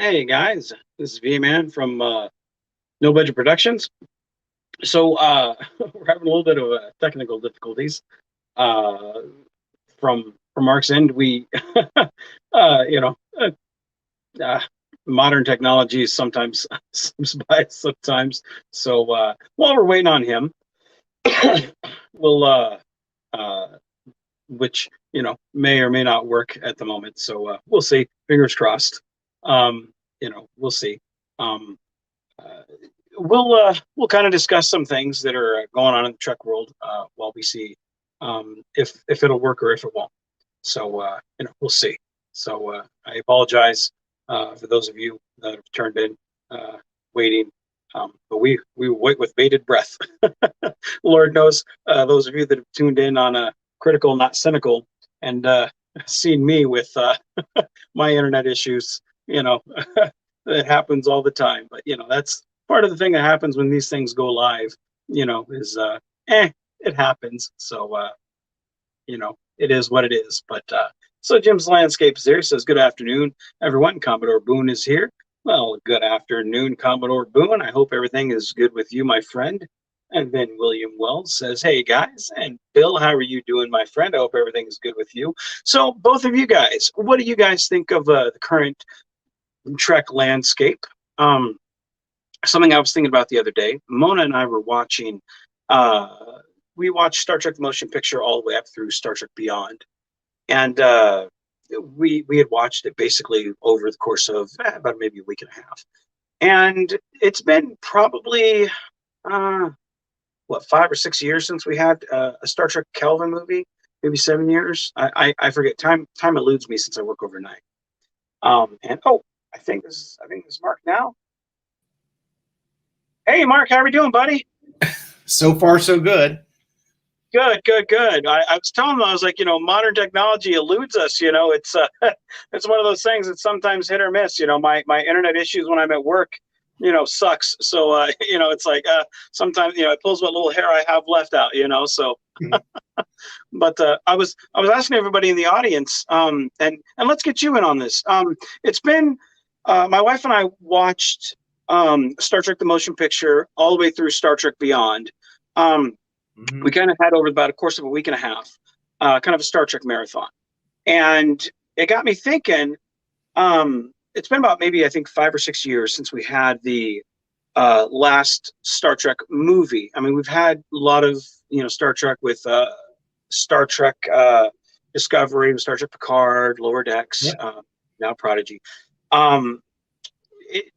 Hey guys, this is V Man from No Budget Productions. So we're having a little bit of technical difficulties. Uh, from Mark's end, we you know uh, modern technology sometimes slips by sometimes. So while we're waiting on him, we'll uh, which may or may not work at the moment. So we'll see. Fingers crossed. We'll see. Um, uh, we'll kind of discuss some things that are going on in the truck world while we see if it'll work or if it won't. So we'll see. So I apologize for those of you that have turned in waiting, but we wait with bated breath. Lord knows those of you that have tuned in on a critical, not cynical, and seen me with my internet issues. You know, it happens all the time. But that's part of the thing that happens when these things go live. Is it happens. So it is what it is. But so Jim's Landscapes there says, "Good afternoon, everyone. Commodore Boone is here." Well, good afternoon, Commodore Boone. I hope everything is good with you, my friend. And then William Wells says, "Hey guys." And Bill, how are you doing, my friend? I hope everything is good with you. So both of you guys, what do you guys think of the current Trek landscape? Um, Something I was thinking about the other day. Mona and I were watching. Uh, we watched Star Trek: The Motion Picture all the way up through Star Trek Beyond, and we had watched it basically over the course of about maybe a week and a half. And it's been probably uh, 5 or 6 years since we had a Star Trek Kelvin movie. Maybe 7 years. I forget. Time eludes me since I work overnight. And oh, I think this is Mark now. Hey, Mark, how are we doing, buddy? So far, so good. Good, good, good. I was telling them, I was like, modern technology eludes us. It's it's one of those things that's sometimes hit or miss. My internet issues when I'm at work, sucks. So it's like sometimes it pulls what little hair I have left out. So but I was asking everybody in the audience, and let's get you in on this. It's been my wife and I watched Star Trek: The Motion Picture all the way through Star Trek Beyond. We kind of had over about a course of a week and a half, kind of a Star Trek marathon, and it got me thinking. It's been about maybe I think 5 or 6 years since we had the last Star Trek movie. I mean, we've had a lot of Star Trek with Star Trek Discovery, Star Trek Picard, Lower Decks, Yeah. now Prodigy. Um,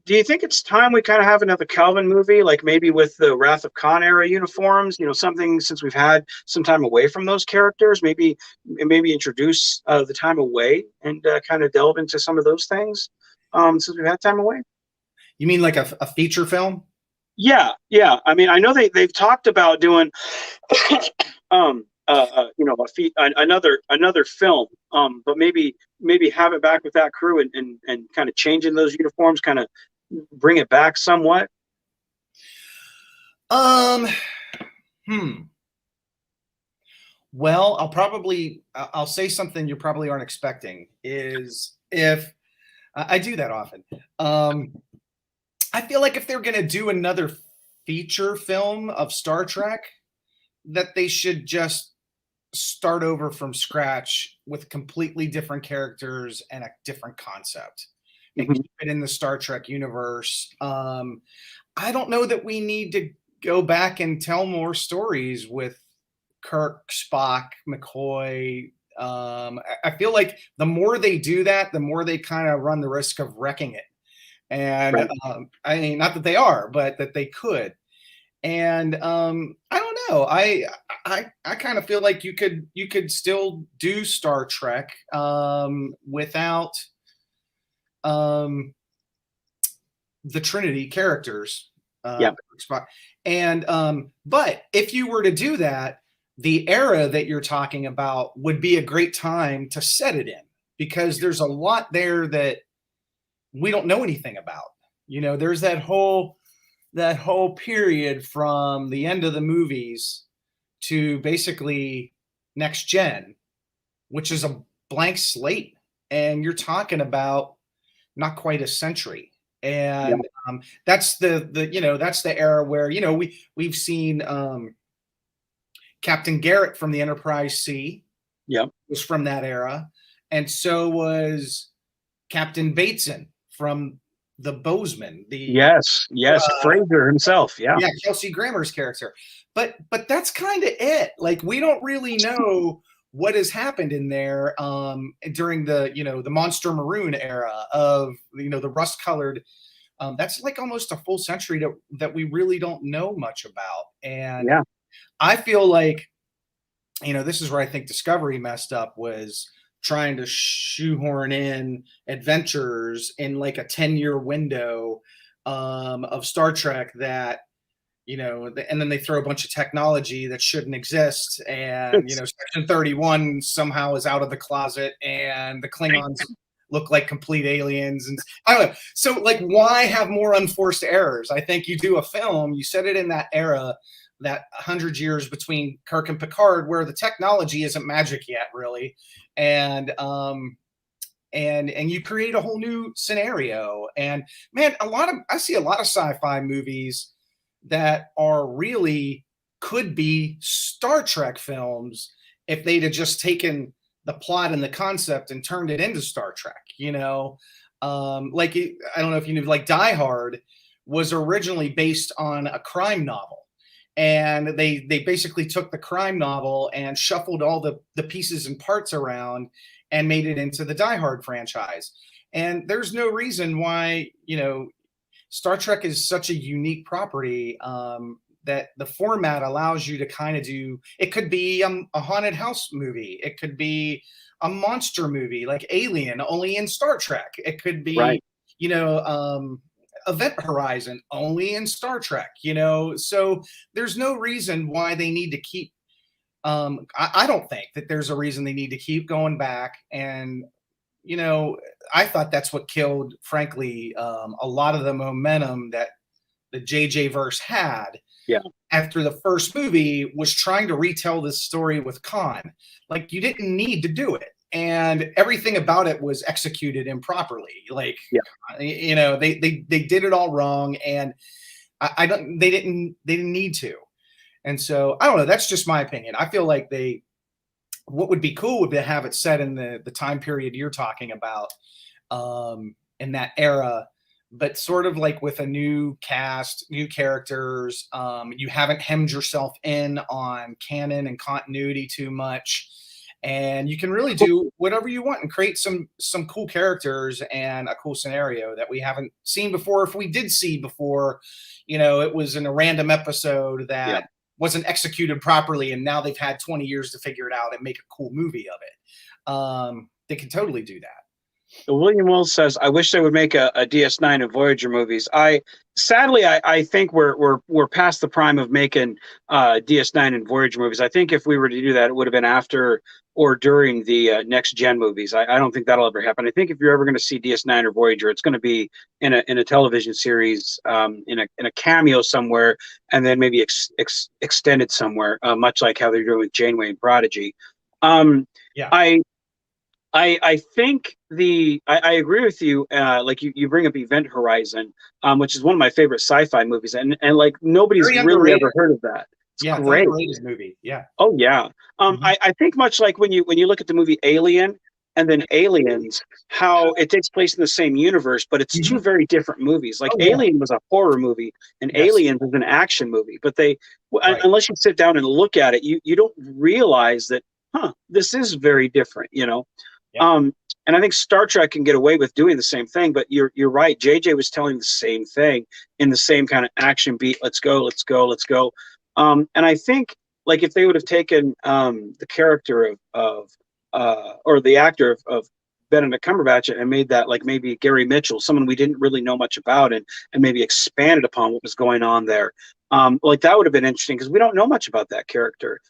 do you think it's time we kind of have another Calvin movie, like maybe with the Wrath of Khan era uniforms? Something since we've had some time away from those characters, maybe introduce the time away and kind of delve into some of those things since we've had time away. You mean like a feature film? Yeah, yeah. I mean, I know they've talked about doing another film, but maybe have it back with that crew and kind of changing those uniforms, kind of bring it back somewhat. Um, hmm. Well, I'll say something you probably aren't expecting is if I do that often. I feel like if they're going to do another feature film of Star Trek, that they should just start over from scratch with completely different characters and a different concept and Mhm. keep it in the Star Trek universe. I don't know that we need to go back and tell more stories with Kirk, Spock, McCoy. I feel like the more they do that, the more they kind of run the risk of wrecking it. And Right. I mean, not that they are, but that they could. And I don't know. I kind of feel like you could still do Star Trek without um, the Trinity characters. Yeah. And but if you were to do that, the era that you're talking about would be a great time to set it in because there's a lot there that we don't know anything about. There's that whole period from the end of the movies to basically next gen, which is a blank slate. And you're talking about not quite a century. Yeah. And that's that's the era where we've seen Captain Garrett from the Enterprise C Yeah. was from that era, and so was Captain Bateson from the Bozeman, the Yes. Yes. Fraser himself. Yeah. yeah, Kelsey Grammer's character. But that's kind of it. Like we don't really know what has happened in there during the Monster Maroon era of the rust colored. That's like almost a full century that we really don't know much about. And Yeah. I feel like this is where I think Discovery messed up, was trying to shoehorn in adventures in like a 10-year window of Star Trek that and then they throw a bunch of technology that shouldn't exist, and It's Section 31 somehow is out of the closet, and the Klingons look like complete aliens, and I don't know. So like, why have more unforced errors? I think you do a film, you set it in that era, that 100 years between Kirk and Picard, where the technology isn't magic yet, really, and you create a whole new scenario. And man, I see a lot of sci-fi movies that are really could be Star Trek films if they'd have just taken the plot and the concept and turned it into Star Trek. Like, I don't know if you knew, like Die Hard was originally based on a crime novel. And they basically took the crime novel and shuffled all the pieces and parts around and made it into the Die Hard franchise. And there's no reason why, Star Trek is such a unique property that the format allows you to kind of do. It could be a haunted house movie. It could be a monster movie like Alien, only in Star Trek. It could be, right. Event Horizon, only in Star Trek. So there's no reason why they need to keep. I don't think that there's a reason they need to keep going back. And I thought that's what killed, frankly, a lot of the momentum that the JJ verse had. Yeah. After the first movie was trying to retell this story with Khan. Like, you didn't need to do it. And everything about it was executed improperly. Like, Yeah. They did it all wrong. And they didn't need to. And so I don't know. That's just my opinion. I feel like what would be cool would be to have it set in the time period you're talking about, in that era, but sort of like with a new cast, new characters. You haven't hemmed yourself in on canon and continuity too much, and you can really do whatever you want and create some cool characters and a cool scenario that we haven't seen before. If we did see before, it was in a random episode that Yeah. wasn't executed properly, and now they've had 20 years to figure it out and make a cool movie of it. They can totally do that. William Wells says, "I wish they would make a DS9 and Voyager movies." Sadly, I think we're past the prime of making DS9 and Voyager movies. I think if we were to do that, it would have been after or during the next gen movies. I don't think that'll ever happen. I think if you're ever going to see DS9 or Voyager, it's going to be in a television series, in a cameo somewhere, and then maybe extended somewhere, much like how they're doing with Janeway and Prodigy. Yeah. I think I agree with you. Like you bring up Event Horizon, which is one of my favorite sci-fi movies, and like nobody's Very really underrated. ever heard of that. It's Yeah, great. underrated movie. Yeah. Oh yeah. I think much like when you look at the movie Alien and then Aliens, how it takes place in the same universe, but it's two very different movies. Like Oh, yeah. Alien was a horror movie, and Yes. Aliens is an action movie. But Right. unless you sit down and look at it, you don't realize that, this is very different. Yeah. And I think Star Trek can get away with doing the same thing, but you're right. JJ was telling the same thing in the same kind of action beat. Let's go, let's go, let's go. And I think like if they would have taken the character or the actor of Benedict Cumberbatch and made that like maybe Gary Mitchell, someone we didn't really know much about, and maybe expanded upon what was going on there. Like that would have been interesting because we don't know much about that character.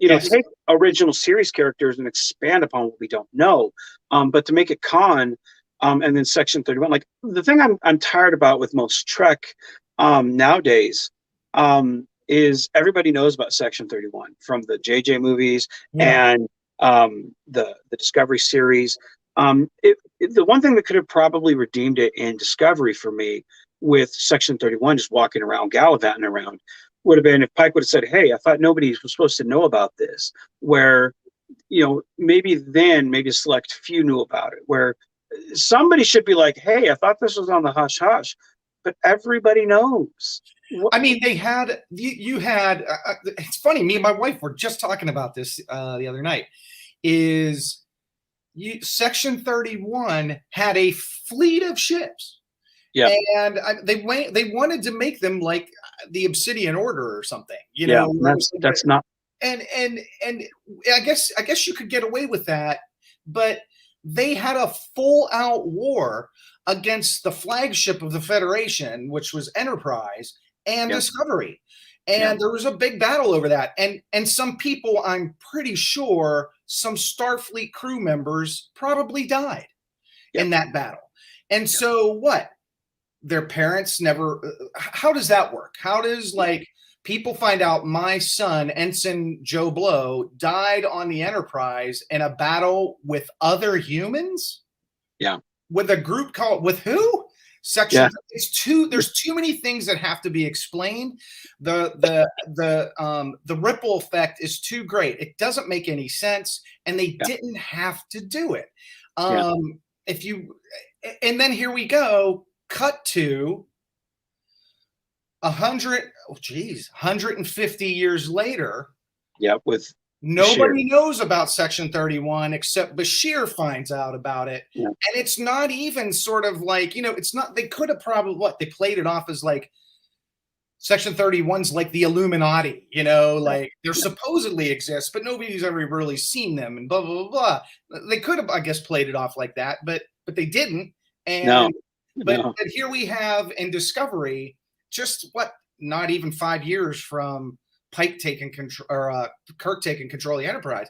Yes. Take original series characters and expand upon what we don't know. But to make it Khan, and then Section 31, like the thing I'm tired about with most Trek nowadays, is everybody knows about Section 31 from the JJ movies Yeah. and the Discovery series. The one thing that could have probably redeemed it in Discovery for me with Section 31 just walking around, gallivanting around, would have been if Pike would have said, "Hey, I thought nobody was supposed to know about this." Where, maybe then maybe a select few knew about it. Where somebody should be like, "Hey, I thought this was on the hush hush," but everybody knows. I mean, they had you had. It's funny. Me and my wife were just talking about this the other night. Is Section 31 had a fleet of ships, Yeah, and they wanted to make them like the Obsidian Order or something, yeah, that's not. and I guess you could get away with that, but they had a full out war against the flagship of the Federation, which was Enterprise and Yeah, Discovery. yeah, And there was a big battle over that. And some people, I'm pretty sure, some Starfleet crew members probably died yeah, in that battle. And so what? Their parents never, how does that work? How does like people find out my son, Ensign Joe Blow, died on the Enterprise in a battle with other humans? yeah, With a group called, with who? yeah, There's too many things that have to be explained. The ripple effect is too great. It doesn't make any sense, and they yeah, didn't have to do it. yeah, If you And then here we go, cut to 150 years later. yeah. With Bashir. Nobody knows about Section 31 except Bashir finds out about it. Yeah, And it's not even sort of like, it's not, they could have probably, they played it off as like Section 31's like the Illuminati, yeah, like they're yeah. supposedly exist, but nobody's ever really seen them and blah, blah, blah, blah. They could have, I guess, played it off like that, but they didn't. No, And, but no. here we have in Discovery, just not even 5 years from Pike taking control, or Kirk taking control of the Enterprise.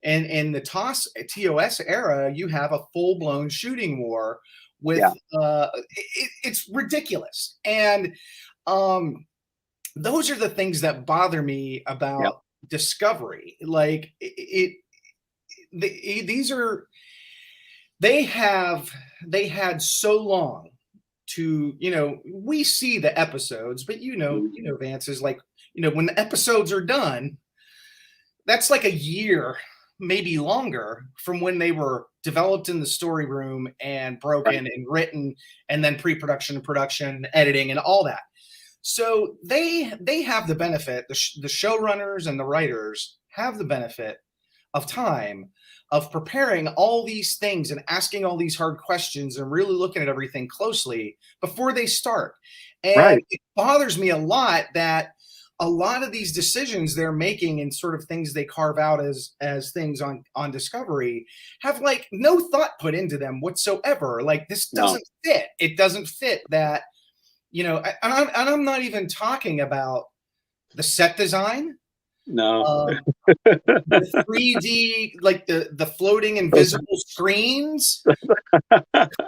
And in the TOS era, you have a full blown shooting war with Yeah, it's ridiculous. And those are the things that bother me yeah, about Discovery. Like these are they had so long to, we see the episodes, but mhm, Vance, is like, when the episodes are done, that's like a year, maybe longer, from when they were developed in the story room and right, broken and written, and then pre-production and production, editing, and all that. So they have the benefit, the showrunners and the writers have the benefit of time, of preparing all these things and asking all these hard questions and really looking at everything closely before they start. And right. it bothers me a lot that a lot of these decisions they're making and sort of things they carve out as things on Discovery have like no thought put into them whatsoever. Like, this No, doesn't fit. It doesn't fit that, and I'm not even talking about the set design, no. um, the 3D, like the floating invisible screens,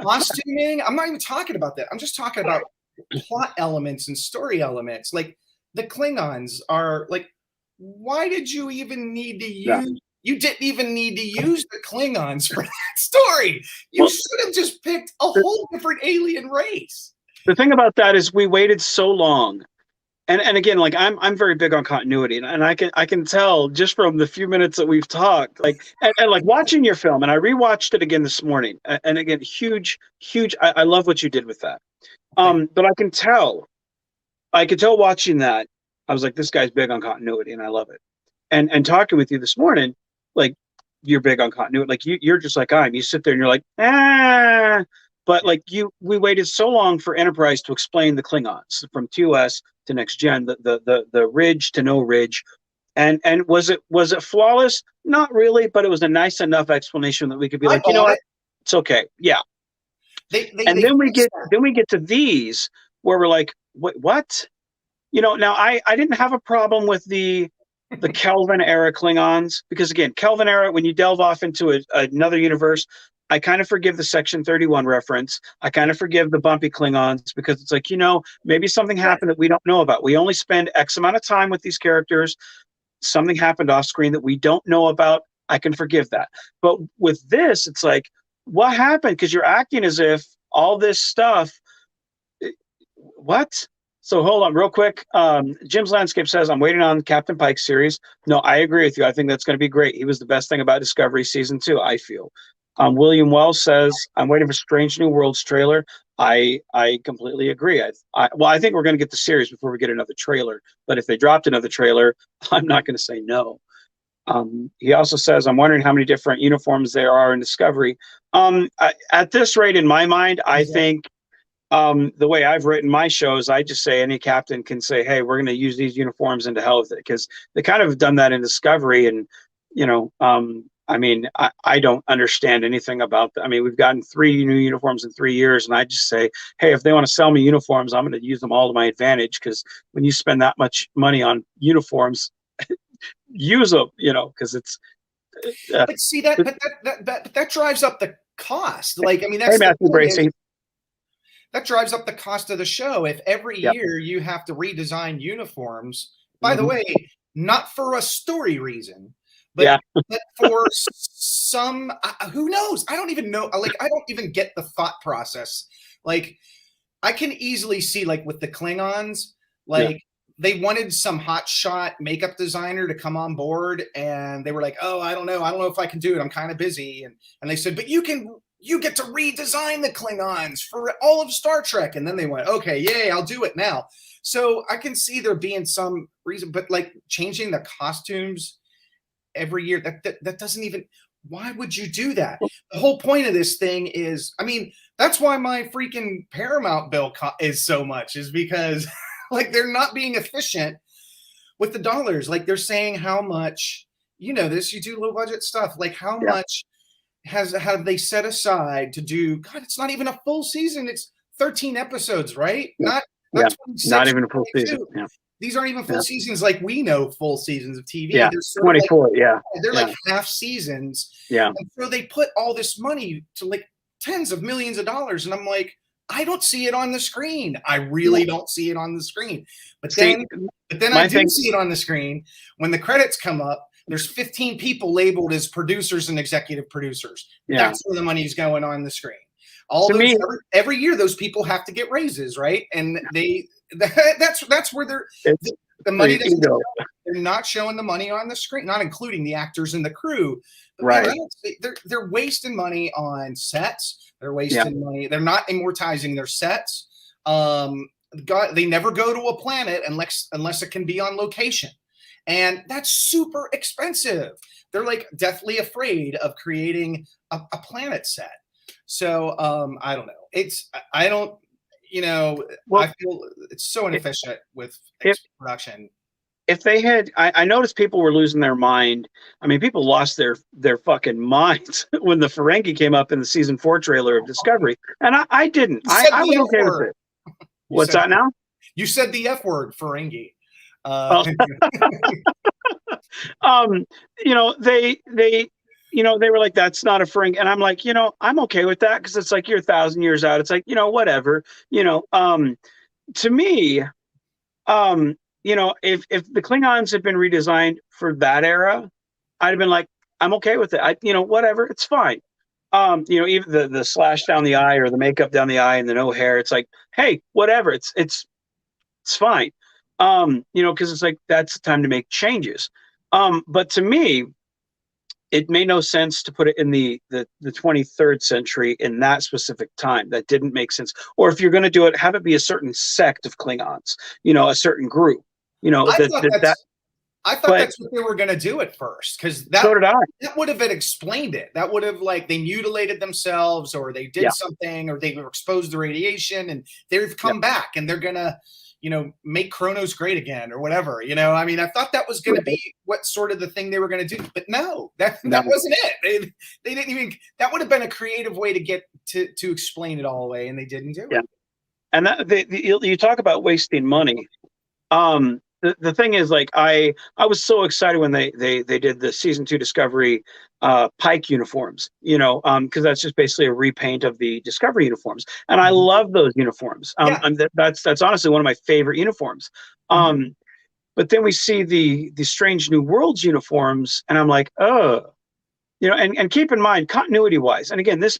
costuming. I'm not even talking about that. I'm just talking about plot elements and story elements. Like, the Klingons are like, why did you even need to Yeah. use? You didn't even need to use the Klingons for that story. You Well, should have just picked a the, whole different alien race. the thing about that is we waited so long. And again, like I'm very big on continuity, and I can tell just from the few minutes that we've talked, like and like watching your film, and I rewatched it again this morning, and again, huge. I love what you did with that. Like, But I could tell watching that, I was like, this guy's big on continuity, and I love it. And talking with you this morning, like you're big on continuity, like you're just like I am. You sit there and you're like, ah. But like we waited so long for Enterprise to explain the Klingons from TOS to next gen, the ridge to no ridge, and was it flawless? Not really, but it was a nice enough explanation that we could be I like, you know bought what, it. it's okay, yeah. They And then we fixed get that. then we get to these where we're like, what? Now I didn't have a problem with the Kelvin era Klingons because again, Kelvin era, when you delve off into another universe, I kind of forgive the Section 31 reference. I kind of forgive the bumpy Klingons because it's like, maybe something Right. happened that we don't know about. We only spend X amount of time with these characters. Something happened off screen that we don't know about. I can forgive that. But with this, it's like, what happened? Because you're acting as if all this stuff. What? So hold on real quick. Jim's Landscape says, I'm waiting on Captain Pike's series. No, I agree with you. I think that's going to be great. He was the best thing about Discovery season 2, I feel. William Wells says, I'm waiting for Strange New Worlds trailer. I completely agree. Well, I think we're going to get the series before we get another trailer. But if they dropped another trailer, I'm not going to say no. He also says, I'm wondering how many different uniforms there are in Discovery. At this rate, in my mind, I think the way I've written my shows, I just say any captain can say, hey, we're going to use these uniforms into hell with it, because they kind of have done that in Discovery. And, I mean, I don't understand anything about that. I mean, we've gotten 3 new uniforms in 3 years, and I just say, hey, if they want to sell me uniforms, I'm going to use them all to my advantage, because when you spend that much money on uniforms, use them, because it's. But see that drives up the cost. Like, I mean, Hey, that's the Matthew thing is, Bracey. that drives up the cost of the show. If every Yep. year you have to redesign uniforms, by the Mhm. way, not for a story reason, Yeah. but for some, who knows? I don't even know. Like, I don't even get the thought process. Like, I can easily see, like, with the Klingons, Yeah. like, they wanted some hotshot makeup designer to come on board, and they were like, "Oh, I don't know if I can do it. I'm kind of busy." And they said, "But you get to redesign the Klingons for all of Star Trek." And then they went, "Okay, yay, I'll do it now." So I can see there being some reason, but like changing the costumes every year, that doesn't even. Why would you do that? The whole point of this thing is, I mean, that's why my freaking Paramount bill is so much, is because like they're not being efficient with the dollars. Like, they're saying how much, this, you do low budget stuff, like how Yeah. much have they set aside to do. God, it's not even a full season. It's 13 episodes, right? Yeah. Not Yeah. 26 Not or even a full season. 22. Yeah. These aren't even full Yeah. seasons like we know full seasons of TV. Yeah. They're sort of like, 24. Yeah. they're Yeah. like half seasons. Yeah. And so they put all this money to, like, tens of millions of dollars. And I'm like, I don't see it on the screen. I really don't see it on the screen. But See, then I my do thing. see it on the screen when the credits come up. There's 15 people labeled as producers and executive producers. Yeah. That's where the money's going on the screen. All To those me, every year, those people have to get raises, right? And that's where it's the the money doesn't. ego. They're not showing the money on the screen, not including the actors and the crew. But man, Right. they're wasting money on sets. They're Yeah. wasting money. They're not amortizing their sets. They never go to a planet unless it can be on location, and that's super expensive. They're like deathly afraid of creating a planet set. So I don't know. I don't. Well, I feel it's so inefficient with if production. if they had, I noticed people were losing their mind. I mean, people lost their fucking minds when the Ferengi came up in the season 4 trailer of Discovery, and I didn't. You said I the was F okay with word. it. What's that now? You said the F word, Ferengi. Oh. um, they were like, that's not a Ferengi, and I'm like, I'm okay with that, because it's like you're 1,000 years out. It's like, whatever. To me, if the Klingons had been redesigned for that era, I'd have been like, I'm okay with it. Whatever, it's fine. Even the slash down the eye, or the makeup down the eye, and the no hair, it's like, hey, whatever, it's fine. Because it's like, that's the time to make changes. But to me, it made no sense to put it in the 23rd century in that specific time. That didn't make sense. Or if you're going to do it, have it be a certain sect of Klingons, a certain group, I that, thought that, that, I thought but that's what they were going to do at first, because so did I. that would have explained it. That would have, like, they mutilated themselves, or they did Yeah. something, or they were exposed to radiation, and they've come back, and they're gonna, make Kronos great again, or whatever. I mean, I thought that was going to be what sort of the thing they were going to do, but no, that wasn't it. They didn't even. That would have been a creative way to get to explain it all away, and they didn't do it. And you talk about wasting money. The thing is, like, I was so excited when they did the season 2 Discovery Pike uniforms, because that's just basically a repaint of the Discovery uniforms, and I love those uniforms. And that's honestly one of my favorite uniforms. But then we see the Strange New Worlds uniforms, and I'm like, oh, and keep in mind continuity wise, and again, this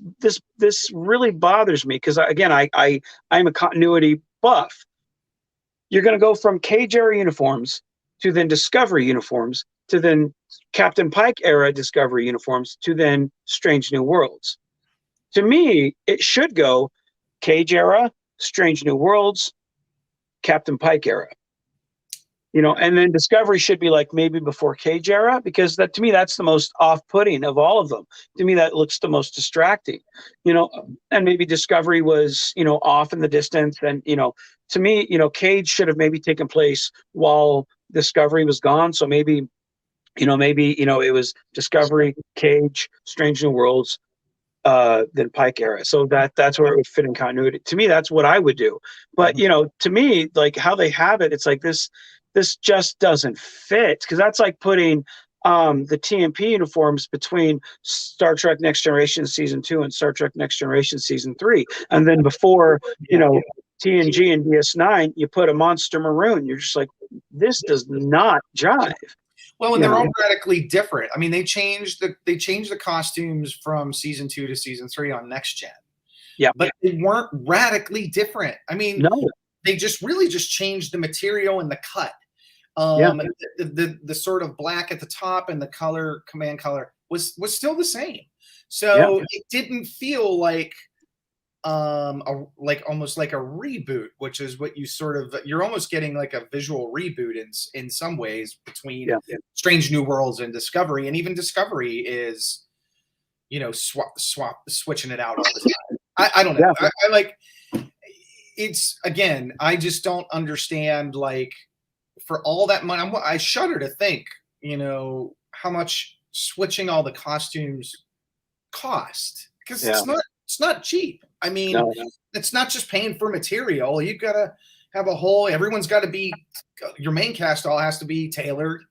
really bothers me because again, I'm a continuity buff. You're going to go from Cage era uniforms to then Discovery uniforms to then Captain Pike era Discovery uniforms to then Strange New Worlds. To me, it should go Cage era, Strange New Worlds, Captain Pike era. And then Discovery should be like maybe before Cage era, because that to me that's the most off-putting of all of them. To me, that looks the most distracting. And maybe Discovery was off in the distance, and to me, Cage should have maybe taken place while Discovery was gone. So maybe it was Discovery, Cage, Strange New Worlds, than Pike era. So that's where it would fit in continuity. To me, that's what I would do. But to me, like how they have it, it's like this just doesn't fit, because that's like putting the TMP uniforms between Star Trek Next Generation season 2 and Star Trek Next Generation season 3, and then before TNG and DS9, you put a monster maroon. You're just like, this does not jive. Well, and they're all radically different. I mean, they changed the costumes from season 2 to season 3 on Next Gen. Yeah, but they weren't radically different. I mean, no, they just changed the material and the cut. The sort of black at the top and the command color was still the same. So it didn't feel like almost like a reboot, which is what you're almost getting like a visual reboot in some ways between Strange New Worlds and Discovery. And even Discovery is switching it out all the time. I don't know. I like it's, again, I just don't understand, like, for all that money, I shudder to think, how much switching all the costumes cost, because it's not cheap. I mean, it's not just paying for material. You've got to have everyone's got to be, your main cast all has to be tailored.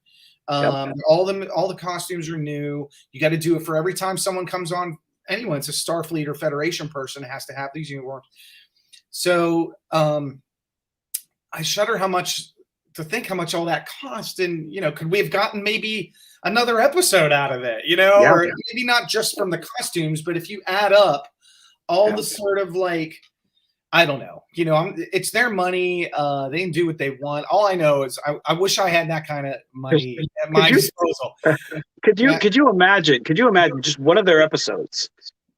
All the costumes are new. You got to do it for every time someone comes on. Anyone, it's a Starfleet or Federation person, has to have these uniforms. So I shudder how much all that cost, and could we have gotten maybe another episode out of it, or maybe not just from the costumes, but if you add up all the sort of, like, I don't know, it's their money. They can do what they want. All I know is I wish I had that kind of money at my disposal. Could you imagine just one of their episodes?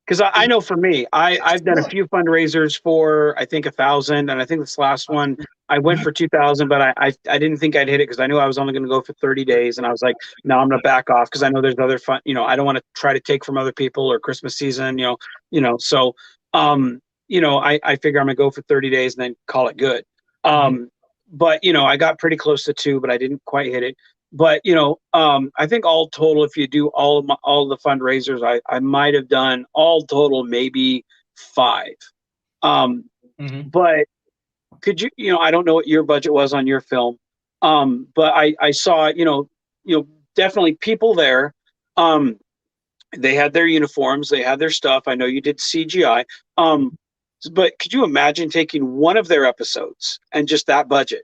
Because I know for me, I've done a few fundraisers for, I think, 1,000, and I think this last one I went for 2,000, but I didn't think I'd hit it because I knew I was only going to go for 30 days, and I was like, no, I'm going to back off because I know there's other fun. I don't want to try to take from other people or Christmas season. So I figure I'm going to go for 30 days and then call it good. But I got pretty close to 2, but I didn't quite hit it. But I think all total, if you do all the fundraisers, I might have done all total maybe 5. But could you, I don't know what your budget was on your film, but I saw definitely people there. They had their uniforms, they had their stuff. I know you did CGI. But could you imagine taking one of their episodes and just that budget?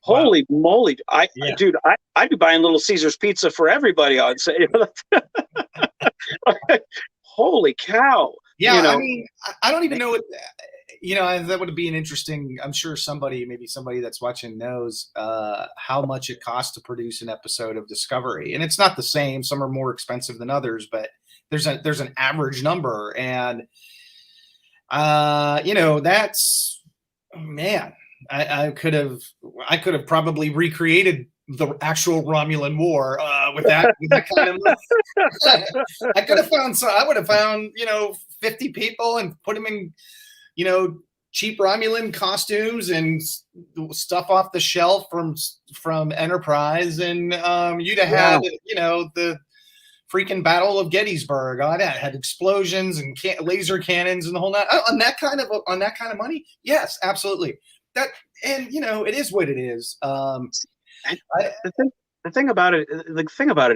Wow. Holy moly! Dude, I'd be buying Little Caesars pizza for everybody. I'd say, holy cow! Yeah, I mean, I don't even know what that would be an interesting. I'm sure somebody that's watching knows how much it costs to produce an episode of Discovery, and it's not the same. Some are more expensive than others, but there's an average number, and that's, man. I could have probably recreated the actual Romulan War with that kind of. I would have found 50 people and put them in cheap Romulan costumes and stuff off the shelf from Enterprise, and you'd have had the freaking Battle of Gettysburg. That had explosions and laser cannons and the whole night on that kind of money. Yes, absolutely. It is what it is. The thing about it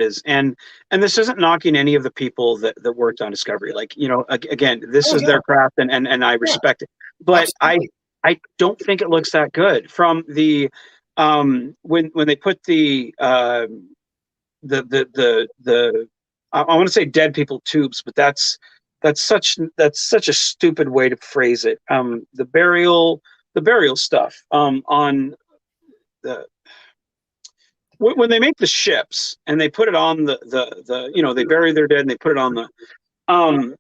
is, and this isn't knocking any of the people that worked on Discovery. Like, again, this is their craft, and I respect it. But absolutely. I don't think it looks that good from the when they put the I want to say dead people tubes, but that's such a stupid way to phrase it. The burial stuff on the when they make the ships and they put it on they bury their dead and they put it on the um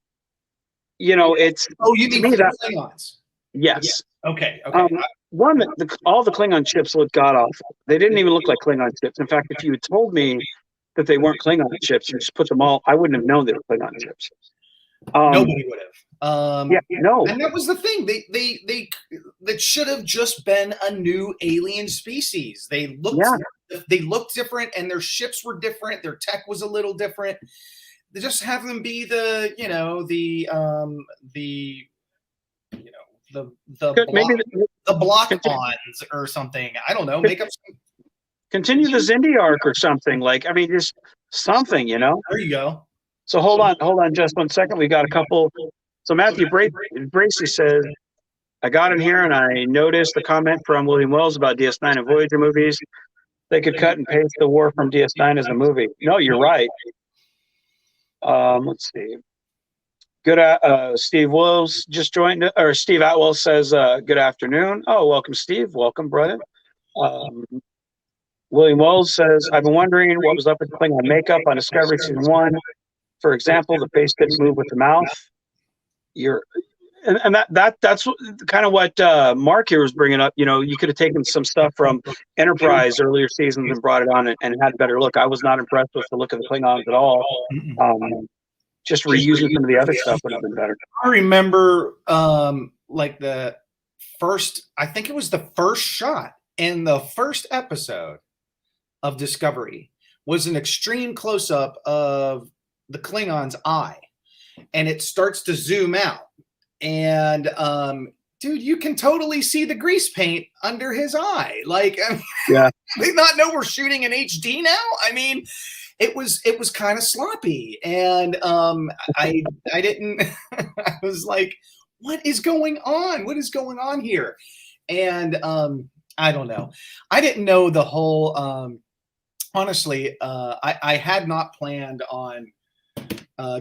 it's Oh, you to mean me for the that Klingons? Yeah. yes. Okay. Okay. Um, one that all the Klingon ships look god awful. They didn't even look like Klingon ships. In fact, if you had told me that they weren't Klingon ships, you just put them all, I wouldn't have known they were Klingon ships. Nobody would have. Yeah, no, And that was the thing. They that should have just been a new alien species. yeah, They looked different, and their ships were different. Their tech was a little different. They just have them be you know the good. block Maybe the block continue, ons or something. I don't know. Make up some. continue the Xindi arc or something. Like, I mean, just something. There you go. So hold on, just 1 second. We got a couple. So Matthew Bracey says, I got in here and I noticed the comment from William Wells about DS9 and Voyager movies. They could cut and paste the war from DS9 as a movie. No, you're right. Let's see. Good. Steve Wills just joined, or Steve Atwell says, "Good afternoon." Oh, welcome, Steve. Welcome, brother. Um, William Wells says, "I've been wondering what was up with Klingon makeup on Discovery season one. For example, the face didn't move with the mouth. You're, and that's kind of what Mark here was bringing up. You could have taken some stuff from Enterprise earlier seasons and brought it on and had a better look. I was not impressed with the look of the Klingons at all. Just reusing some of the other stuff would have been better." I remember like I think it was the first shot in the first episode of Discovery was an extreme close up of the Klingon's eye, and it starts to zoom out. And dude, you can totally see the grease paint under his eye. Like, Yeah. they not know we're shooting in HD now. I mean, it was kind of sloppy, and I didn't. I was like, what is going on? What is going on here? And I don't know. I didn't know the whole. Honestly, I had not planned on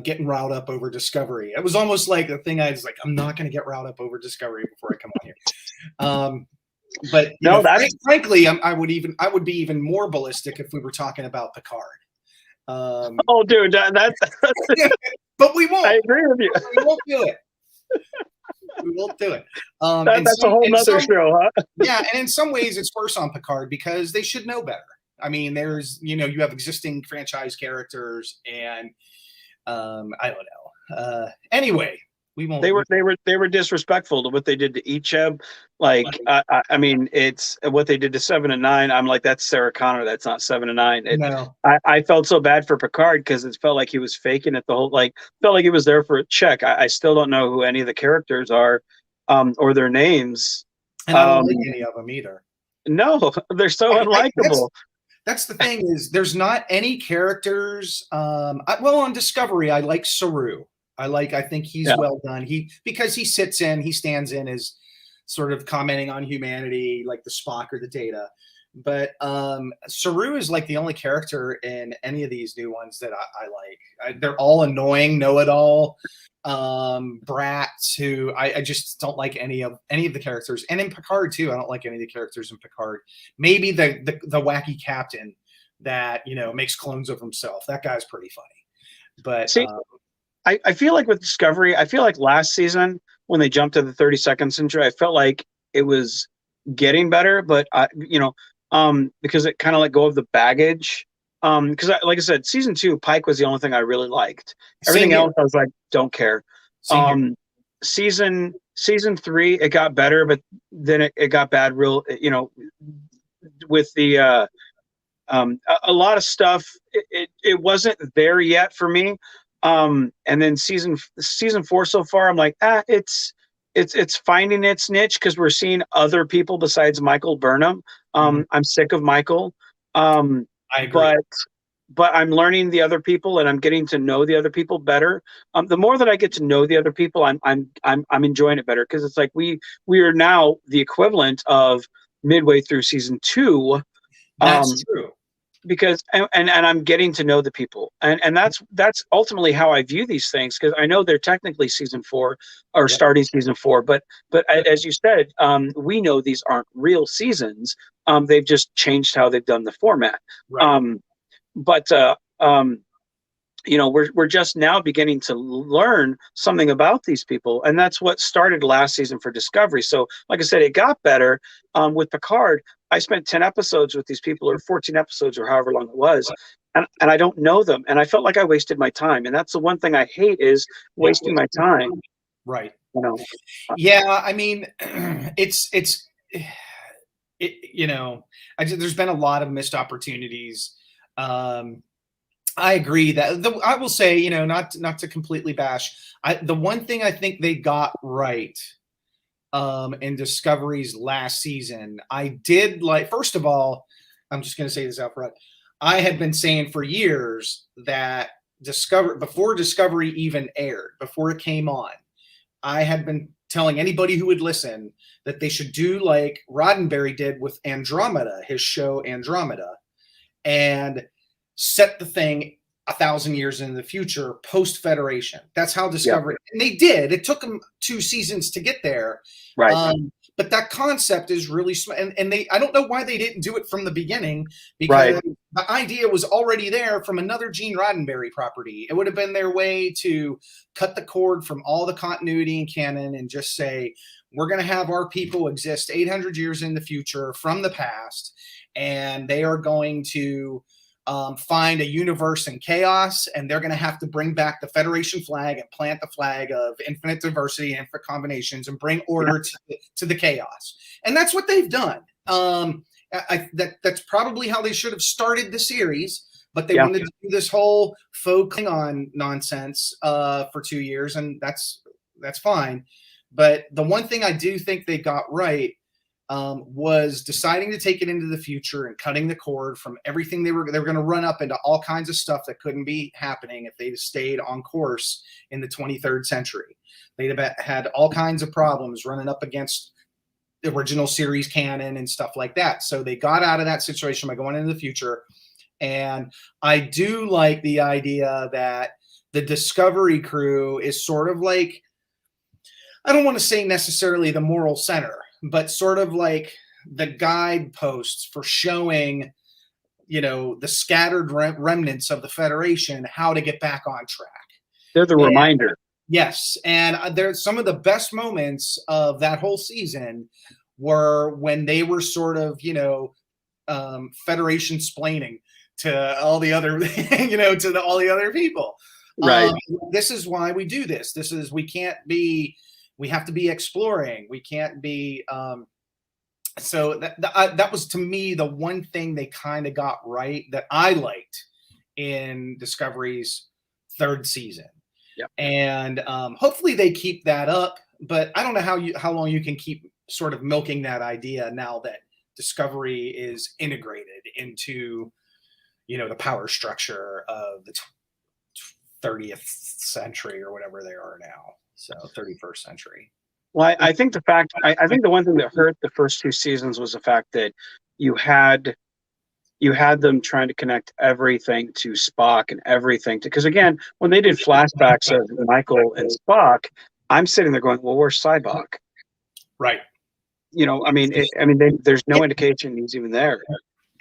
getting riled up over Discovery. It was almost like the thing I was like, I'm not going to get riled up over Discovery before I come on here. But No, frankly, I would be even more ballistic if we were talking about Picard. Oh, dude, that's. But we won't. I agree with you. We won't do it. We won't do it. That's a whole nother show, huh? Yeah, and in some ways, it's worse on Picard because they should know better. I mean, you have existing franchise characters, and I don't know. Anyway, we won't. They were disrespectful to what they did to Icheb. Like, I mean, it's what they did to 7 and 9. I'm like, that's Sarah Connor. That's not 7 and 9. No. I felt so bad for Picard because it felt like he was faking it the whole. Like, felt like he was there for a check. I still don't know who any of the characters are, or their names. And I don't like any of them either. No, they're so unlikable. That's the thing is there's not any characters. On Discovery, I like Saru. I think he's well done. Because he stands in as sort of commenting on humanity, like the Spock or the Data. But Saru is like the only character in any of these new ones that I like. They're all annoying, know-it-all brats who I just don't like any of the characters. And in Picard too, I don't like any of the characters in Picard. Maybe the wacky captain that makes clones of himself. That guy's pretty funny. But see, I feel like with Discovery, I feel like last season when they jumped to the 32nd century, I felt like it was getting better, but because it kind of let go of the baggage. Because like I said, season 2, Pike was the only thing I really liked. Everything else, I was like, don't care. Season 3, it got better, but then it got bad. With the a lot of stuff, it wasn't there yet for me. And then season 4 so far, I'm like, it's finding its niche because we're seeing other people besides Michael Burnham. I'm sick of Michael. I agree. But I'm learning the other people and I'm getting to know the other people better. The more that I get to know the other people, I'm enjoying it better because it's like we are now the equivalent of midway through season 2. That's true. because and I'm getting to know the people, and that's ultimately how I view these things, because I know they're technically season 4 or Yep. starting season 4, but as you said, we know these aren't real seasons. They've just changed how they've done the format. Right. Um, but we're just now beginning to learn something about these people, and that's what started last season for Discovery. So like I said, it got better. With Picard, I spent 10 episodes with these people, or 14 episodes, or however long it was, and I don't know them, and I felt like I wasted my time, and that's the one thing I hate, is wasting my time. Right. you know Yeah, I mean, you know, there's been a lot of missed opportunities. Um, I agree that I will say, not to completely bash. The one thing I think they got right in Discovery's last season, I did like. First of all, I'm just going to say this out front. I had been saying for years that before Discovery even aired, before it came on, I had been telling anybody who would listen that they should do like Roddenberry did with Andromeda, his show Andromeda, and set the thing 1,000 years in the future, post Federation. That's how yeah, Discovery, and they did. It took them 2 seasons to get there. right, But that concept is really smart. And I don't know why they didn't do it from the beginning, right, because the idea was already there from another Gene Roddenberry property. It would have been their way to cut the cord from all the continuity and canon and just say, we're going to have our people exist 800 years in the future from the past, and they are going to find a universe in chaos, and they're going to have to bring back the Federation flag and plant the flag of infinite diversity and infinite combinations and bring order to the chaos. And that's what they've done. That's probably how they should have started the series, but they yeah, wanted to do this whole faux Klingon nonsense for 2 years, and that's fine. But the one thing I do think they got right was deciding to take it into the future and cutting the cord from everything they were going to run up into all kinds of stuff that couldn't be happening if they'd stayed on course in the 23rd century. They'd have had all kinds of problems running up against the original series canon and stuff like that. So they got out of that situation by going into the future. And I do like the idea that the Discovery crew is sort of like, I don't want to say necessarily the moral center, but sort of like the guideposts for showing, the scattered remnants of the Federation how to get back on track. they're the And reminder. yes, and there's some of the best moments of that whole season were when they were sort of, Federation splaining to all the other, all the other people. Right, This is why we do this. We have to be exploring. We can't be. So that was, to me, the one thing they kind of got right that I liked in Discovery's third season. yeah, And hopefully they keep that up. But I don't know how long you can keep sort of milking that idea now that Discovery is integrated into, the power structure of the 30th century or whatever they are now. So 31st century. well, I think I think the one thing that hurt the first 2 seasons was the fact that you had them trying to connect everything to Spock, and everything to, because again, when they did flashbacks of Michael and Spock, I'm sitting there going, well, where's Cybok? Right. There's no indication he's even there.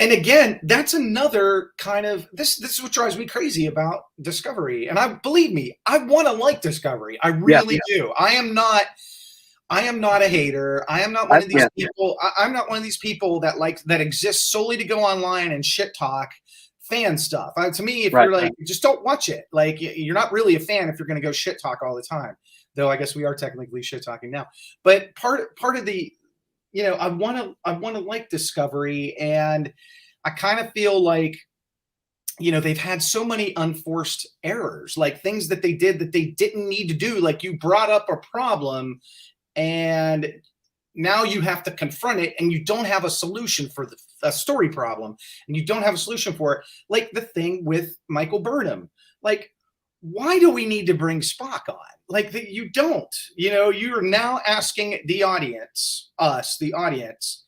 And again, that's another kind of this is what drives me crazy about Discovery. And believe me, I want to like Discovery. I really do. I am not a hater. I am not one of these people. I'm not one of these people that exists solely to go online and shit talk fan stuff. To me, if you're like, just don't watch it. Like, you're not really a fan if you're going to go shit talk all the time. Though I guess we are technically shit talking now. But part of the, I want to like Discovery, and I kind of feel like, they've had so many unforced errors, like things that they did that they didn't need to do. Like, you brought up a problem, and now you have to confront it, and you don't have a solution for a story problem, and you don't have a solution for it. Like the thing with Michael Burnham. Like, why do we need to bring Spock on? Like, you don't. You're now asking the audience, us, the audience,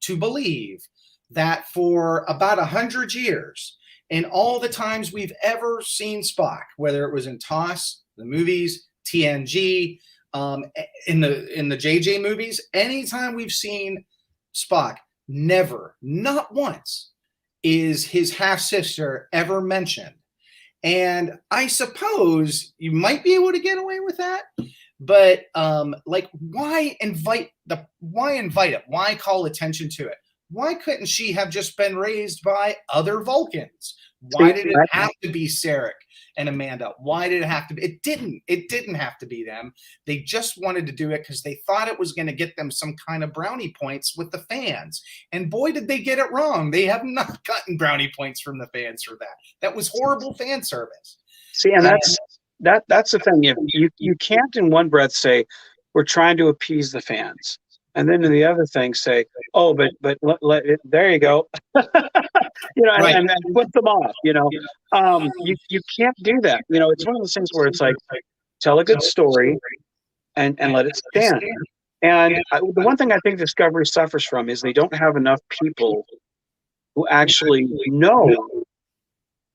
to believe that for about 100 years, in all the times we've ever seen Spock, whether it was in TOS, the movies, TNG, in the JJ movies, anytime we've seen Spock, never, not once, is his half sister ever mentioned. And I suppose you might be able to get away with that, but like, why invite it? Why call attention to it? Why couldn't she have just been raised by other Vulcans? Why did it have to be Sarek and Amanda? Why did it have to be? It didn't have to be them. They just wanted to do it because they thought it was going to get them some kind of brownie points with the fans. And boy, did they get it wrong. They have not gotten brownie points from the fans for that. That was horrible fan service. See, and that's the thing. If you can't in one breath say we're trying to appease the fans, and then in the other thing say, oh, but there you go, Right. and then put them off. You can't do that. It's one of those things where it's like, tell a good story and let it stand. And the one thing I think Discovery suffers from is they don't have enough people who actually know